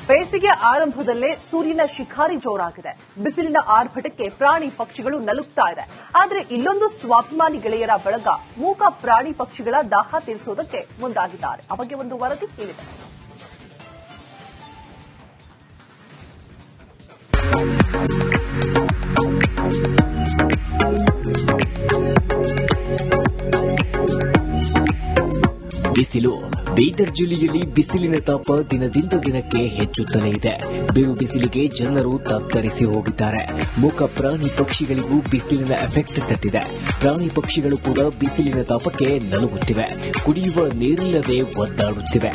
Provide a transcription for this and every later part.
ಬೇಸಿಗೆ ಆರಂಭದಲ್ಲೇ ಸೂರ್ಯನ ಶಿಖಾರಿ ಜೋರಾಗಿದೆ. ಬಿಸಿಲಿನ ಆರ್ಭಟಕ್ಕೆ ಪ್ರಾಣಿ ಪಕ್ಷಿಗಳು ನಲುಗ್ತಾ ಇದೆ. ಆದರೆ ಇಲ್ಲೊಂದು ಸ್ವಾಭಿಮಾನಿ ಗೆಳೆಯರ ಬಳಗ ಮೂಕ ಪ್ರಾಣಿ ಪಕ್ಷಿಗಳ ದಾಹ ತೀರಿಸುವುದಕ್ಕೆ ಮುಂದಾಗಿದ್ದಾರೆ. ಆ ಬಗ್ಗೆ ಒಂದು ವರದಿ ಕೇಳಿದೆ. ಬಿಸಿಲು ಬೀದರ್ ಜಿಲ್ಲೆಯಲ್ಲಿ ಬಿಸಿಲಿನ ತಾಪ ದಿನದಿಂದ ದಿನಕ್ಕೆ ಹೆಚ್ಚುತ್ತಲೇ ಇದೆ. ಬಿರು ಬಿಸಿಲಿಗೆ ಜನರು ತತ್ತರಿಸಿ ಹೋಗಿದ್ದಾರೆ. ಮೂಕ ಪ್ರಾಣಿ ಪಕ್ಷಿಗಳಿಗೂ ಬಿಸಿಲಿನ ಎಫೆಕ್ಟ್ ತಟ್ಟಿದೆ. ಪ್ರಾಣಿ ಪಕ್ಷಿಗಳು ಕೂಡ ಬಿಸಿಲಿನ ತಾಪಕ್ಕೆ ನಲುಗುತ್ತಿವೆ. ಕುಡಿಯುವ ನೀರಿಲ್ಲದೆ ಒದ್ದಾಡುತ್ತಿವೆ.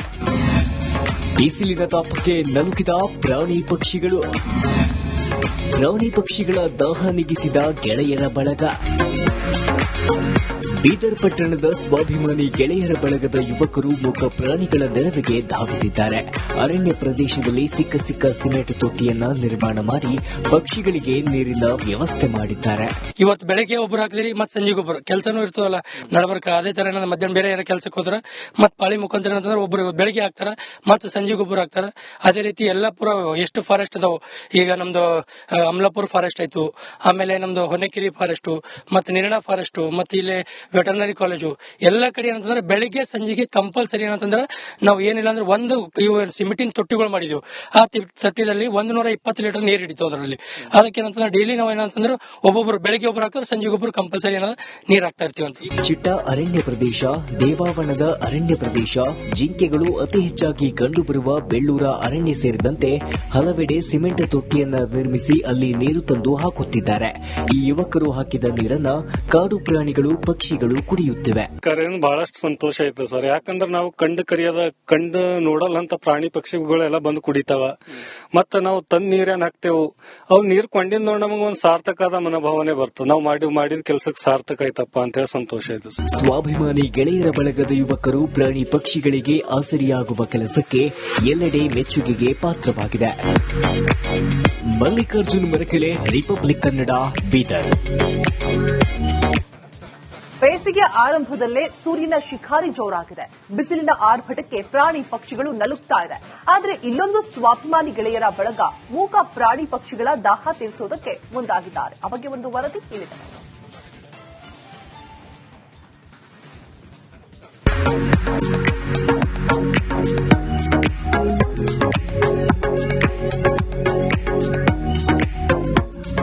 ಬಿಸಿಲಿನ ತಾಪಕ್ಕೆ ನಲುಗಿದ ಪ್ರಾಣಿ ಪಕ್ಷಿಗಳು. ಪ್ರಾಣಿ ಪಕ್ಷಿಗಳ ದಾಹ ನೀಗಿಸಿದ ಗೆಳೆಯರ ಬಳಗ. ಬೀದರ್ ಪಟ್ಟಣದ ಸ್ವಾಭಿಮಾನಿ ಗೆಳೆಯರ ಬಳಗದ ಯುವಕರು ಮೂಕ ಪ್ರಾಣಿಗಳ ನೆರವಿಗೆ ಧಾವಿಸಿದ್ದಾರೆ. ಅರಣ್ಯ ಪ್ರದೇಶದಲ್ಲಿ ಸಿಕ್ಕ ಸಿಮೆಂಟ್ ತೊಟ್ಟಿಯನ್ನ ನಿರ್ಮಾಣ ಮಾಡಿ ಪಕ್ಷಿಗಳಿಗೆ ನೀರಿನ ವ್ಯವಸ್ಥೆ ಮಾಡಿದ್ದಾರೆ. ಇವತ್ತು ಬೆಳಗ್ಗೆ ಒಬ್ಬರು ಹಾಕಿದ್ರಿ, ಮತ್ತೆ ಸಂಜೆಗೆ ಒಬ್ಬರು ಕೆಲಸನೂ ಇರ್ತವಲ್ಲ ನಡಬರ್ಕ. ಅದೇ ತರ ಮಧ್ಯಾಹ್ನ ಬೇರೆ ಯಾರ ಕೆಲಸಕ್ಕೆ ಹೋದ್ರ ಮತ್ ಪಾಳಿ ಮುಖಾಂತರ ಅಂತಂದ್ರೆ ಒಬ್ಬರು ಬೆಳಗ್ಗೆ ಹಾಕ್ತಾರ, ಮತ್ತೆ ಸಂಜೆಗೆ ಒಬ್ಬರು ಹಾಕ್ತಾರ. ಅದೇ ರೀತಿ ಎಲ್ಲಾ ಪುರ ಎಷ್ಟು ಫಾರೆಸ್ಟ್ ಅದಾವ. ಈಗ ನಮ್ದು ಅಮಲಾಪುರ ಫಾರೆಸ್ಟ್ ಆಯ್ತು, ಆಮೇಲೆ ನಮ್ದು ಹೊನ್ನಕೆರೆ ಫಾರೆಸ್ಟ್, ಮತ್ತೆ ನಿರ್ಣಾ ಫಾರೆಸ್ಟ್, ಮತ್ತೆ ಇಲ್ಲಿ ವೆಟರ್ನರಿ ಕಾಲೇಜು, ಎಲ್ಲಾ ಕಡೆ ಏನಂತಂದ್ರೆ ಬೆಳಿಗ್ಗೆ ಸಂಜೆಗೆ ಕಂಪಲ್ಸರಿ ಏನಂತಂದ್ರೆ ನಾವು ಏನಿಲ್ಲ ಅಂದ್ರೆ ಒಂದು ಸಿಮೆಂಟಿನ ತೊಟ್ಟಿಗಳು ಮಾಡಿದ್ವಿ. ಆ ತೊಟ್ಟಿದಲ್ಲಿ 120 ಲೀಟರ್ ನೀರು ಹಿಡಿತು. ಅದರಲ್ಲಿ ಅದಕ್ಕೆ ಏನಂತಂದ್ರೆ ಡೈಲಿ ನಾವು ಏನಂತಂದ್ರೆ ಒಬ್ಬೊಬ್ರು ಬೆಳಿಗ್ಗೆ ಒಬ್ಬರು ಹಾಕಿದ್ರೆ ಸಂಜೆಗೆ ಒಬ್ಬರು ಕಂಪಲ್ಸರಿ ಏನಾದ್ರು ನೀರ್ ಹಾಕ್ತಾ ಇರ್ತೀವಿ ಅಂತ. ಚಿಟ್ಟ ಅರಣ್ಯ ಪ್ರದೇಶ, ದೇವಾವನದ ಅರಣ್ಯ ಪ್ರದೇಶ, ಜಿಂಕೆಗಳು ಅತಿ ಹೆಚ್ಚಾಗಿ ಕಂಡುಬರುವ ಬೆಳ್ಳೂರ ಅರಣ್ಯ ಸೇರಿದಂತೆ ಹಲವೆಡೆ ಸಿಮೆಂಟ್ ತೊಟ್ಟಿಯನ್ನ ನಿರ್ಮಿಸಿ ಅಲ್ಲಿ ನೀರು ತಂದು ಹಾಕುತ್ತಿದ್ದಾರೆ. ಈ ಯುವಕರು ಹಾಕಿದ ನೀರನ್ನ ಕಾಡು ಪ್ರಾಣಿಗಳು, ಪಕ್ಷಿಗಳು ಕುಡಿಯುತ್ತಿವೆ. ಬಹಳಷ್ಟು ಸಂತೋಷ ಆಯ್ತು ಸರ್. ಯಾಕಂದ್ರೆ ನಾವು ಕಂಡು ನೋಡಲ್ಲ ಅಂತ ಪ್ರಾಣಿ ಪಕ್ಷಿಗಳೆಲ್ಲ ಬಂದು ಕುಡಿತಾವ. ಮತ್ತ ನಾವು ತಂದ್ ನೀರೇನ್ ಹಾಕ್ತೇವು, ಅವ್ ನೀರ್ ಕೊಂಡಿದ್ ನೋಡಿ ನಮಗ ಒಂದ್ ಸಾರ್ಥಕದ ಮನೋಭಾವನೆ ಬರ್ತದೆ. ನಾವು ಮಾಡಿದ ಕೆಲ್ಸಕ್ಕೆ ಸಾರ್ಥಕ ಆಯ್ತಪ್ಪ ಅಂತ ಹೇಳಿ ಸಂತೋಷ ಆಯ್ತು. ಸ್ವಾಭಿಮಾನಿ ಗೆಳೆಯರ ಬಳಗದ ಯುವಕರು ಪ್ರಾಣಿ ಪಕ್ಷಿಗಳಿಗೆ ಆಸರಿಯಾಗುವ ಕೆಲಸಕ್ಕೆ ಎಲ್ಲೆಡೆ ಮೆಚ್ಚುಗೆಗೆ ಪಾತ್ರವಾಗಿದೆ. ಮಲ್ಲಿಕಾರ್ಜುನ್ ಮರಕೆಲೆ, ರಿಪಬ್ಲಿಕ್ ಕನ್ನಡ, ಬೀದರ್. ಬೇಸಿಗೆ ಆರಂಭದಲ್ಲೇ ಸೂರ್ಯನ ಶಿಖಾರಿ ಜೋರಾಗಿದೆ. ಬಿಸಿಲಿನ ಆರ್ಭಟಕ್ಕೆ ಪ್ರಾಣಿ ಪಕ್ಷಿಗಳು ನಲುಗ್ತಾ ಇದೆ. ಆದರೆ ಇಲ್ಲೊಂದು ಸ್ವಾಭಿಮಾನಿ ಗೆಳೆಯರ ಬಳಗ ಮೂಕ ಪ್ರಾಣಿ ಪಕ್ಷಿಗಳ ದಾಹ ತೀರಿಸುವುದಕ್ಕೆ ಮುಂದಾಗಿದ್ದಾರೆ. ಆ ಬಗ್ಗೆ ಒಂದು ವರದಿ ಕೇಳಿದೆ.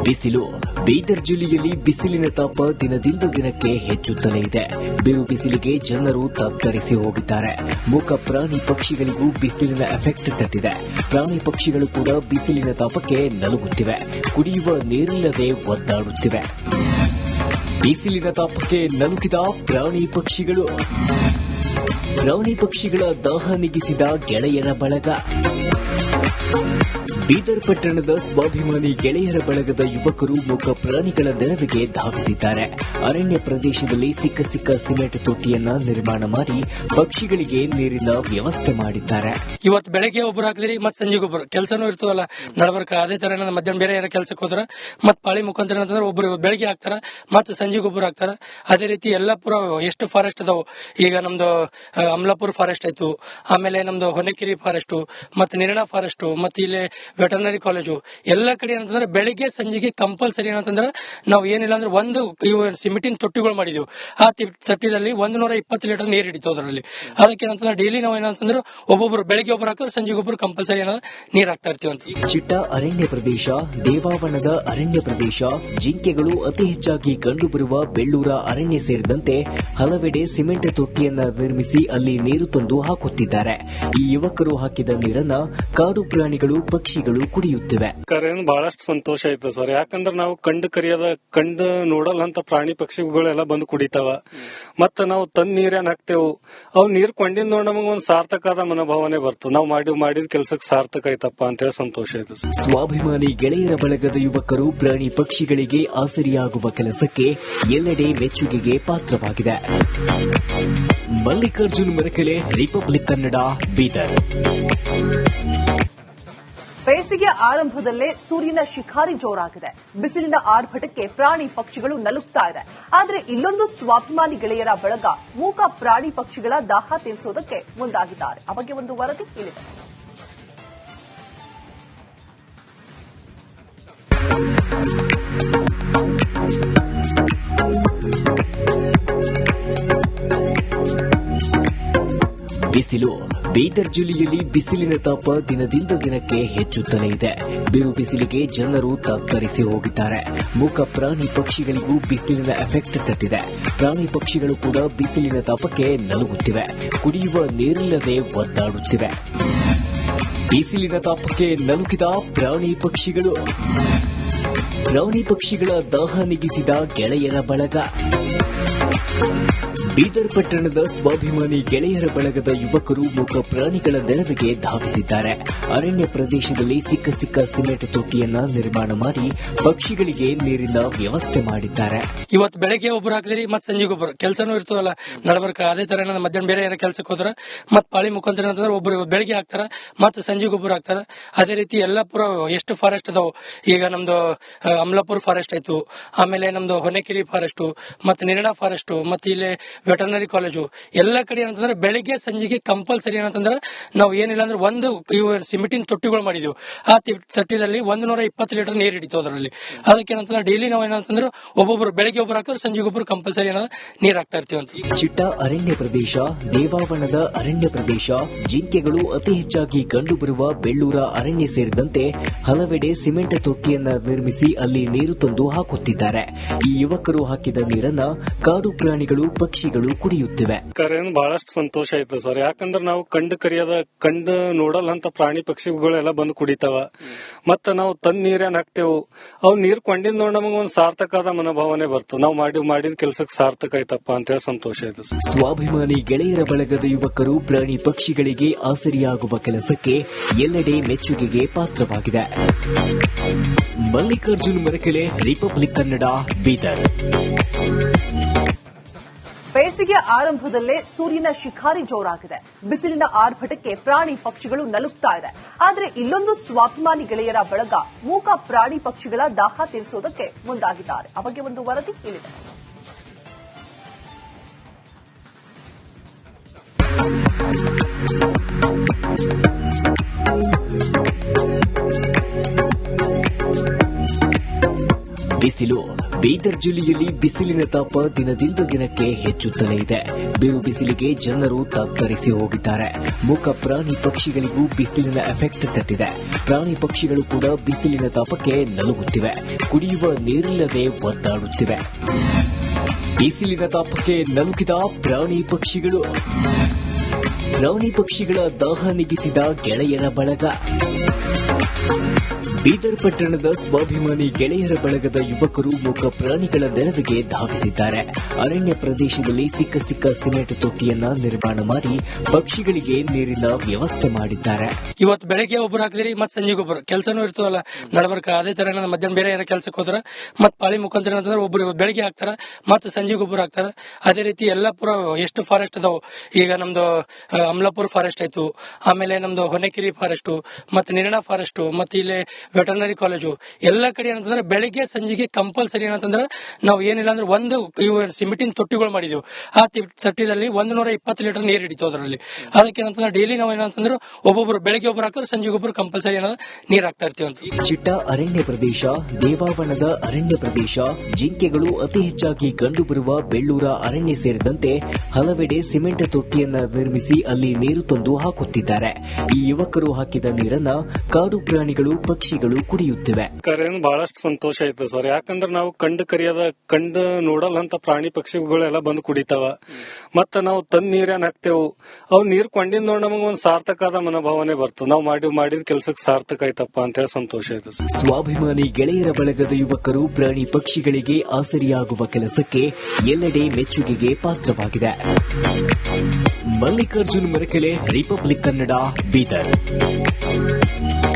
ಬಿಸಿಲು ಬೀದರ್ ಜಿಲ್ಲೆಯಲ್ಲಿ ಬಿಸಿಲಿನ ತಾಪ ದಿನದಿಂದ ದಿನಕ್ಕೆ ಹೆಚ್ಚುತ್ತಲೇ ಇದೆ. ಬಿರು ಬಿಸಿಲಿಗೆ ಜನರು ತತ್ತರಿಸಿ ಹೋಗಿದ್ದಾರೆ. ಮೂಕ ಪ್ರಾಣಿ ಪಕ್ಷಿಗಳಿಗೂ ಬಿಸಿಲಿನ ಎಫೆಕ್ಟ್ ತಟ್ಟಿದೆ. ಪ್ರಾಣಿ ಪಕ್ಷಿಗಳು ಕೂಡ ಬಿಸಿಲಿನ ತಾಪಕ್ಕೆ ನಲುಗುತ್ತಿವೆ. ಕುಡಿಯುವ ನೀರಿಲ್ಲದೆ ಒದ್ದಾಡುತ್ತಿವೆ. ಬಿಸಿಲಿನ ತಾಪಕ್ಕೆ ನಲುಗಿದ ಪ್ರಾಣಿ ಪಕ್ಷಿಗಳು. ಪ್ರಾಣಿ ಪಕ್ಷಿಗಳ ದಾಹ ನೀಗಿಸಿದ ಗೆಳೆಯರ ಬಳಗ. ಬೀದರ್ ಪಟ್ಟಣದ ಸ್ವಾಭಿಮಾನಿ ಗೆಳೆಯರ ಬಳಗದ ಯುವಕರು ಮೂಕ ಪ್ರಾಣಿಗಳ ನೆರವಿಗೆ ಧಾವಿಸಿದ್ದಾರೆ. ಅರಣ್ಯ ಪ್ರದೇಶದಲ್ಲಿ ಸಿಕ್ಕ ಸಿಮೆಂಟ್ ತೊಟ್ಟಿಯನ್ನ ನಿರ್ಮಾಣ ಮಾಡಿ ಪಕ್ಷಿಗಳಿಗೆ ನೀರಿನ ವ್ಯವಸ್ಥೆ ಮಾಡಿದ್ದಾರೆ. ಇವತ್ತು ಬೆಳಗ್ಗೆ ಒಬ್ಬರು ಹಾಕಿದ್ರಿ, ಮತ್ತೆ ಸಂಜೆಗೆ ಒಬ್ಬರು ಕೆಲಸನೂ ಇರ್ತವಲ್ಲ ನಡಬರ್ಕ. ಅದೇ ತರ ಮಧ್ಯಾಹ್ನ ಬೇರೆ ಯಾರ ಕೆಲಸಕ್ಕೆ ಹೋದ್ರ ಮತ್ ಪಾಳಿ ಮುಖಾಂತರ ಅಂತಂದ್ರೆ ಒಬ್ಬರು ಬೆಳಗ್ಗೆ ಹಾಕ್ತಾರ, ಮತ್ತೆ ಸಂಜೆಗೆ ಒಬ್ಬರು ಹಾಕ್ತಾರ. ಅದೇ ರೀತಿ ಎಲ್ಲಾ ಪುರ ಎಷ್ಟು ಫಾರೆಸ್ಟ್ ಅದಾವ. ಈಗ ನಮ್ದು ಅಮಲಾಪುರ ಫಾರೆಸ್ಟ್ ಆಯ್ತು, ಆಮೇಲೆ ನಮ್ದು ಹೊನ್ನಕೆರೆ ಫಾರೆಸ್ಟ್, ಮತ್ತೆ ನಿರ್ಣಾ ಫಾರೆಸ್ಟ್, ಮತ್ತೆ ಇಲ್ಲಿ ವೆಟರ್ನರಿ ಕಾಲೇಜು, ಎಲ್ಲಾ ಕಡೆ ಏನಂತಂದ್ರೆ ಬೆಳಿಗ್ಗೆ ಸಂಜೆಗೆ ಕಂಪಲ್ಸರಿ ಏನಂತಂದ್ರೆ ನಾವು ಏನಿಲ್ಲ ಅಂದ್ರೆ ಒಂದು ಸಿಮೆಂಟಿನ ತೊಟ್ಟಿಗಳು ಮಾಡಿದ್ವಿ. ಆ ತೊಟ್ಟಿದಲ್ಲಿ 120 ಲೀಟರ್ ನೀರು ಹಿಡಿತು. ಅದರಲ್ಲಿ ಅದಕ್ಕೆ ಏನಂತಂದ್ರೆ ಡೈಲಿ ನಾವು ಏನಂತಂದ್ರೆ ಒಬ್ಬೊಬ್ರು ಬೆಳಿಗ್ಗೆ ಒಬ್ಬರು ಹಾಕಿದ್ರೆ ಸಂಜೆಗೆ ಒಬ್ಬರು ಕಂಪಲ್ಸರಿ ಏನಾದ್ರು ನೀರ್ ಹಾಕ್ತಾ ಇರ್ತೀವಿ ಅಂತ. ಚಿಟ್ಟ ಅರಣ್ಯ ಪ್ರದೇಶ, ದೇವಾವನದ ಅರಣ್ಯ ಪ್ರದೇಶ, ಜಿಂಕೆಗಳು ಅತಿ ಹೆಚ್ಚಾಗಿ ಕಂಡುಬರುವ ಬೆಳ್ಳೂರ ಅರಣ್ಯ ಸೇರಿದಂತೆ ಹಲವೆಡೆ ಸಿಮೆಂಟ್ ತೊಟ್ಟಿಯನ್ನ ನಿರ್ಮಿಸಿ ಅಲ್ಲಿ ನೀರು ತಂದು ಹಾಕುತ್ತಿದ್ದಾರೆ. ಈ ಯುವಕರು ಹಾಕಿದ ನೀರನ್ನ ಕಾಡು ಪ್ರಾಣಿಗಳು, ಪಕ್ಷಿಗಳು ಕುಡಿಯುತ್ತಿವೆ. ಬಹಳಷ್ಟು ಸಂತೋಷ ಆಯ್ತು ಸರ್. ಯಾಕಂದ್ರೆ ನಾವು ಕಂಡು ನೋಡಲ್ಲ ಅಂತ ಪ್ರಾಣಿ ಪಕ್ಷಿಗಳೆಲ್ಲ ಬಂದು ಕುಡಿತಾವ. ಮತ್ತ ನಾವು ತಂದ್ ನೀರೇನ್ ಹಾಕ್ತೇವು, ಅವ್ ನೀರ್ ಕೊಂಡಿದ್ ನೋಡಿ ನಮಗ ಒಂದ್ ಸಾರ್ಥಕದ ಮನೋಭಾವನೆ ಬರ್ತದೆ. ನಾವು ಮಾಡಿದ ಕೆಲ್ಸಕ್ಕೆ ಸಾರ್ಥಕ ಆಯ್ತಪ್ಪ ಅಂತ ಹೇಳಿ ಸಂತೋಷ ಆಯ್ತು. ಸ್ವಾಭಿಮಾನಿ ಗೆಳೆಯರ ಬಳಗದ ಯುವಕರು ಪ್ರಾಣಿ ಪಕ್ಷಿಗಳಿಗೆ ಆಸರಿಯಾಗುವ ಕೆಲಸಕ್ಕೆ ಎಲ್ಲೆಡೆ ಮೆಚ್ಚುಗೆಗೆ ಪಾತ್ರವಾಗಿದೆ. ಮಲ್ಲಿಕಾರ್ಜುನ್ ಮರಕೆಲೆ, ರಿಪಬ್ಲಿಕ್ ಕನ್ನಡ, ಬೀದರ್. ಬೇಸಿಗೆ ಆರಂಭದಲ್ಲೇ ಸೂರ್ಯನ ಶಿಖಾರಿ ಜೋರಾಗಿದೆ. ಬಿಸಿಲಿನ ಆರ್ಭಟಕ್ಕೆ ಪ್ರಾಣಿ ಪಕ್ಷಿಗಳು ನಲುಗ್ತಾ ಇದೆ. ಆದರೆ ಇಲ್ಲೊಂದು ಸ್ವಾಭಿಮಾನಿ ಗೆಳೆಯರ ಬಳಗ ಮೂಕ ಪ್ರಾಣಿ ಪಕ್ಷಿಗಳ ದಾಹ ತೀರಿಸುವುದಕ್ಕೆ ಮುಂದಾಗಿದ್ದಾರೆ. ಆ ಬಗ್ಗೆ ಒಂದು ವರದಿ ಕೇಳಿದೆ. ಬಿಸಿಲು ಬೀದರ್ ಜಿಲ್ಲೆಯಲ್ಲಿ ಬಿಸಿಲಿನ ತಾಪ ದಿನದಿಂದ ದಿನಕ್ಕೆ ಹೆಚ್ಚುತ್ತಲೇ ಇದೆ. ಬಿರು ಬಿಸಿಲಿಗೆ ಜನರು ತತ್ತರಿಸಿ ಹೋಗಿದ್ದಾರೆ. ಮೂಕ ಪ್ರಾಣಿ ಪಕ್ಷಿಗಳಿಗೂ ಬಿಸಿಲಿನ ಎಫೆಕ್ಟ್ ತಟ್ಟಿದೆ. ಪ್ರಾಣಿ ಪಕ್ಷಿಗಳು ಕೂಡ ಬಿಸಿಲಿನ ತಾಪಕ್ಕೆ ನಲುಗುತ್ತಿವೆ. ಕುಡಿಯುವ ನೀರಿಲ್ಲದೆ ಒದ್ದಾಡುತ್ತಿವೆ. ಬಿಸಿಲಿನ ತಾಪಕ್ಕೆ ನಲುಗಿದ ಪ್ರಾಣಿ ಪಕ್ಷಿಗಳು. ಪ್ರಾಣಿ ಪಕ್ಷಿಗಳ ದಾಹ ನೀಗಿಸಿದ ಗೆಳೆಯರ ಬಳಗ. ಬೀದರ್ ಪಟ್ಟಣದ ಸ್ವಾಭಿಮಾನಿ ಗೆಳೆಯರ ಬಳಗದ ಯುವಕರು ಮೂಕ ಪ್ರಾಣಿಗಳ ನೆರವಿಗೆ ಧಾವಿಸಿದ್ದಾರೆ. ಅರಣ್ಯ ಪ್ರದೇಶದಲ್ಲಿ ಸಿಕ್ಕ ಸಿಮೆಂಟ್ ತೊಟ್ಟಿಯನ್ನ ನಿರ್ಮಾಣ ಮಾಡಿ ಪಕ್ಷಿಗಳಿಗೆ ನೀರಿನ ವ್ಯವಸ್ಥೆ ಮಾಡಿದ್ದಾರೆ. ಇವತ್ತು ಬೆಳಗ್ಗೆ ಒಬ್ಬರು ಹಾಕಿದ್ರಿ, ಮತ್ ಸಂಜೆಗೆ ಒಬ್ಬರು. ಕೆಲಸನೂ ಇರ್ತದಲ್ಲ ನಡಬರ್ಕ. ಅದೇ ತರ ಮಧ್ಯಾಹ್ನ ಬೇರೆ ಯಾರ ಕೆಲಸಕ್ಕೆ ಹೋದ್ರ ಮತ್ ಪಾಳಿ ಮುಖಾಂತರ ಅಂತಂದ್ರೆ ಒಬ್ಬರು ಬೆಳಗ್ಗೆ ಹಾಕ್ತಾರ, ಮತ್ ಸಂಜೆಗೆ ಒಬ್ಬರು ಹಾಕ್ತಾರ. ಅದೇ ರೀತಿ ಎಲ್ಲಾಪುರ ಎಷ್ಟು ಫಾರೆಸ್ಟ್ ಅದಾವ. ಈಗ ನಮ್ದು ಅಮಲಾಪುರ ಫಾರೆಸ್ಟ್ ಆಯ್ತು, ಆಮೇಲೆ ನಮ್ದು ಹೊನೆಕೆರೆ ಫಾರೆಸ್ಟ್, ಮತ್ತೆ ನಿರ್ಣಾ ಫಾರೆಸ್ಟ್, ಮತ್ತೆ ಇಲ್ಲಿ ವೆಟರ್ನರಿ ಕಾಲೇಜು, ಎಲ್ಲಾ ಕಡೆ ಏನಂತಂದ್ರೆ ಬೆಳಿಗ್ಗೆ ಸಂಜೆಗೆ ಕಂಪಲ್ಸರಿ ಏನಂತಂದ್ರೆ ನಾವು ಏನಿಲ್ಲ ಅಂದ್ರೆ ಒಂದು ಸಿಮೆಂಟಿನ ತೊಟ್ಟಿಗಳು ಮಾಡಿದೀವಿ. ಆ ತೊಟ್ಟಿದಲ್ಲಿ 120 ಲೀಟರ್ ನೀರು ಹಿಡಿತು ಅದರಲ್ಲಿ. ಅದಕ್ಕೆ ಏನಂತಂದ್ರೆ ಡೈಲಿ ನಾವು ಏನಂತಂದ್ರೆ ಒಬ್ಬೊಬ್ರು ಬೆಳಿಗ್ಗೆ ಒಬ್ಬರು ಹಾಕಿದ್ರೆ ಸಂಜೆಗೆ ಒಬ್ಬರು ಕಂಪಲ್ಸರಿ ನೀರು ಹಾಕ್ತಾ ಇರ್ತೀವಿ ಅಂತ. ಚಿಟ್ಟ ಅರಣ್ಯ ಪ್ರದೇಶ, ದೇವಾವನದ ಅರಣ್ಯ ಪ್ರದೇಶ, ಜಿಂಕೆಗಳು ಅತಿ ಹೆಚ್ಚಾಗಿ ಕಂಡುಬರುವ ಬೆಳ್ಳೂರ ಅರಣ್ಯ ಸೇರಿದಂತೆ ಹಲವೆಡೆ ಸಿಮೆಂಟ್ ತೊಟ್ಟಿಯನ್ನ ನಿರ್ಮಿಸಿ ಅಲ್ಲಿ ನೀರು ತಂದು ಹಾಕುತ್ತಿದ್ದಾರೆ. ಈ ಯುವಕರು ಹಾಕಿದ ನೀರನ್ನ ಕಾಡು ಪ್ರಾಣಿಗಳು, ಪಕ್ಷಿಗಳು ಕುಡಿಯುತ್ತಿವೆ. ಬಹಳಷ್ಟು ಸಂತೋಷ ಆಯ್ತು ಸರ್. ಯಾಕಂದ್ರೆ ನಾವು ಕಂಡು ನೋಡಲ್ಲ ಅಂತ ಪ್ರಾಣಿ ಪಕ್ಷಿಗಳೆಲ್ಲ ಬಂದು ಕುಡಿತಾವ. ಮತ್ತ ನಾವು ತಂದ್ ನೀರೇನ್ ಹಾಕ್ತೇವು, ಅವ್ ನೀರ್ ಕೊಂಡಿದ್ ನೋಡಿ ನಮಗ ಒಂದ್ ಸಾರ್ಥಕದ ಮನೋಭಾವನೆ ಬರ್ತದೆ. ನಾವು ಮಾಡಿದ ಕೆಲ್ಸಕ್ಕೆ ಸಾರ್ಥಕ ಆಯ್ತಪ್ಪ ಅಂತ ಹೇಳಿ ಸಂತೋಷ ಆಯ್ತು ಸರ್. ಸ್ವಾಭಿಮಾನಿ ಗೆಳೆಯರ ಬಳಗದ ಯುವಕರು ಪ್ರಾಣಿ ಪಕ್ಷಿಗಳಿಗೆ ಆಸರಿಯಾಗುವ ಕೆಲಸಕ್ಕೆ ಎಲ್ಲೆಡೆ ಮೆಚ್ಚುಗೆಗೆ ಪಾತ್ರವಾಗಿದೆ. ಮಲ್ಲಿಕಾರ್ಜುನ್ ಮರಕೆಳೆ, ರಿಪಬ್ಲಿಕ್ ಕನ್ನಡ, ಬೀದರ್. ಬೇಸಿಗೆ ಆರಂಭದಲ್ಲೇ ಸೂರ್ಯನ ಶಿಖಾರಿ ಜೋರಾಗಿದೆ. ಬಿಸಿಲಿನ ಆರ್ಭಟಕ್ಕೆ ಪ್ರಾಣಿ ಪಕ್ಷಿಗಳು ನಲುಗ್ತಾ ಇದೆ. ಆದರೆ ಇಲ್ಲೊಂದು ಸ್ವಾಭಿಮಾನಿ ಗೆಳೆಯರ ಬಳಗ ಮೂಕ ಪ್ರಾಣಿ ಪಕ್ಷಿಗಳ ದಾಹ ತೀರಿಸುವುದಕ್ಕೆ ಮುಂದಾಗಿದ್ದಾರೆ. ಆ ಬಗ್ಗೆ ಒಂದು ವರದಿ ಇಲ್ಲಿದೆ. ಬಿಸಿಲು ಬೀದರ್ ಜಿಲ್ಲೆಯಲ್ಲಿ ಬಿಸಿಲಿನ ತಾಪ ದಿನದಿಂದ ದಿನಕ್ಕೆ ಹೆಚ್ಚುತ್ತಲೇ ಇದೆ. ಬಿರು ಬಿಸಿಲಿಗೆ ಜನರು ತತ್ತರಿಸಿ ಹೋಗಿದ್ದಾರೆ. ಮೂಕ ಪ್ರಾಣಿ ಪಕ್ಷಿಗಳಿಗೂ ಬಿಸಿಲಿನ ಎಫೆಕ್ಟ್ ತಟ್ಟಿದೆ. ಪ್ರಾಣಿ ಪಕ್ಷಿಗಳು ಕೂಡ ಬಿಸಿಲಿನ ತಾಪಕ್ಕೆ ನಲುಗುತ್ತಿವೆ. ಕುಡಿಯುವ ನೀರಿಲ್ಲದೆ ಒದ್ದಾಡುತ್ತಿವೆ. ಬಿಸಿಲಿನ ತಾಪಕ್ಕೆ ನಲುಗಿದ ಪ್ರಾಣಿ ಪಕ್ಷಿಗಳು. ಪ್ರಾಣಿ ಪಕ್ಷಿಗಳ ದಾಹ ನೀಗಿಸಿದ ಗೆಳೆಯರ ಬಳಗ. ಬೀದರ್ ಪಟ್ಟಣದ ಸ್ವಾಭಿಮಾನಿ ಗೆಳೆಯರ ಬಳಗದ ಯುವಕರು ಮೂಕ ಪ್ರಾಣಿಗಳ ನೆರವಿಗೆ ಧಾವಿಸಿದ್ದಾರೆ. ಅರಣ್ಯ ಪ್ರದೇಶದಲ್ಲಿ ಸಿಕ್ಕ ಸಿಮೆಂಟ್ ತೊಟ್ಟಿಯನ್ನ ನಿರ್ಮಾಣ ಮಾಡಿ ಪಕ್ಷಿಗಳಿಗೆ ನೀರಿನ ವ್ಯವಸ್ಥೆ ಮಾಡಿದ್ದಾರೆ. ಇವತ್ತು ಬೆಳಗ್ಗೆ ಒಬ್ಬರು ಹಾಕಿದ್ರಿ, ಮತ್ ಸಂಜೆಗೆ ಒಬ್ಬರು. ಕೆಲಸನೂ ಇರ್ತದಲ್ಲ ನಡಬರ್ಕ. ಅದೇ ತರ ಮಧ್ಯಾಹ್ನ ಬೇರೆ ಯಾರ ಕೆಲಸಕ್ಕೆ ಹೋದ್ರ ಮತ್ ಪಾಳಿ ಮುಖಾಂತರ ಅಂತಂದ್ರೆ ಒಬ್ಬರು ಬೆಳಗ್ಗೆ ಹಾಕ್ತಾರ, ಮತ್ ಸಂಜೆಗೆ ಒಬ್ಬರು ಹಾಕ್ತಾರ. ಅದೇ ರೀತಿ ಎಲ್ಲಾಪುರ ಎಷ್ಟು ಫಾರೆಸ್ಟ್ ಅದಾವ. ಈಗ ನಮ್ದು ಅಮಲಾಪುರ ಫಾರೆಸ್ಟ್ ಆಯ್ತು, ಆಮೇಲೆ ನಮ್ದು ಹೊನೆಕೆರೆ ಫಾರೆಸ್ಟ್, ಮತ್ತೆ ನಿರ್ಣಾ ಫಾರೆಸ್ಟ್, ಮತ್ತೆ ಇಲ್ಲಿ ವೆಟರ್ನರಿ ಕಾಲೇಜು, ಎಲ್ಲಾ ಕಡೆ ಏನಂತಂದ್ರೆ ಬೆಳಿಗ್ಗೆ ಸಂಜೆಗೆ ಕಂಪಲ್ಸರಿ ಏನಂತಂದ್ರೆ ನಾವು ಏನಿಲ್ಲ ಅಂದ್ರೆ ಒಂದು ಸಿಮೆಂಟಿನ ತೊಟ್ಟಿಗಳು ಮಾಡಿದೀವಿ. ಆ ತೊಟ್ಟಿದಲ್ಲಿ 120 ಲೀಟರ್ ನೀರು ಹಿಡಿತು ಅದರಲ್ಲಿ. ಅದಕ್ಕೆ ಏನಂತಂದ್ರೆ ಡೈಲಿ ನಾವು ಏನಂತಂದ್ರೆ ಒಬ್ಬೊಬ್ರು ಬೆಳಿಗ್ಗೆ ಒಬ್ಬರು ಹಾಕಿದ್ರೆ ಸಂಜೆಗೆ ಒಬ್ಬರು ಕಂಪಲ್ಸರಿ ನೀರು ಹಾಕ್ತಾ ಇರ್ತೀವಿ ಅಂತ. ಚಿಟ್ಟ ಅರಣ್ಯ ಪ್ರದೇಶ, ದೇವಾವನದ ಅರಣ್ಯ ಪ್ರದೇಶ, ಜಿಂಕೆಗಳು ಅತಿ ಹೆಚ್ಚಾಗಿ ಕಂಡುಬರುವ ಬೆಳ್ಳೂರ ಅರಣ್ಯ ಸೇರಿದಂತೆ ಹಲವೆಡೆ ಸಿಮೆಂಟ್ ತೊಟ್ಟಿಯನ್ನ ನಿರ್ಮಿಸಿ ಅಲ್ಲಿ ನೀರು ತಂದು ಹಾಕುತ್ತಿದ್ದಾರೆ. ಈ ಯುವಕರು ಹಾಕಿದ ನೀರನ್ನ ಕಾಡು ಪ್ರಾಣಿಗಳು, ಪಕ್ಷಿಗಳು ಕುಡಿಯುತ್ತಿವೆ. ಬಹಳಷ್ಟು ಸಂತೋಷ ಆಯ್ತು ಸರ್. ಯಾಕಂದ್ರೆ ನಾವು ಕಂಡು ನೋಡಲ್ಲ ಅಂತ ಪ್ರಾಣಿ ಪಕ್ಷಿಗಳೆಲ್ಲ ಬಂದು ಕುಡಿತಾವ. ಮತ್ತ ನಾವು ತಂದ್ ನೀರೇನ್ ಹಾಕ್ತೇವು, ಅವ್ ನೀರ್ ಕೊಂಡಿದ್ ನೋಡಿ ನಮಗ ಒಂದ್ ಸಾರ್ಥಕದ ಮನೋಭಾವನೆ ಬರ್ತದೆ. ನಾವು ಮಾಡಿದ ಕೆಲ್ಸಕ್ಕೆ ಸಾರ್ಥಕ ಆಯ್ತಪ್ಪ ಅಂತ ಹೇಳಿ ಸಂತೋಷ ಆಯ್ತು ಸರ್. ಸ್ವಾಭಿಮಾನಿ ಗೆಳೆಯರ ಬಳಗದ ಯುವಕರು ಪ್ರಾಣಿ ಪಕ್ಷಿಗಳಿಗೆ ಆಸರಿಯಾಗುವ ಕೆಲಸಕ್ಕೆ ಎಲ್ಲೆಡೆ ಮೆಚ್ಚುಗೆಗೆ ಪಾತ್ರವಾಗಿದೆ. ಮಲ್ಲಿಕಾರ್ಜುನ್ ಮರಕೆಳೆ, ರಿಪಬ್ಲಿಕ್ ಕನ್ನಡ, ಬೀದರ್.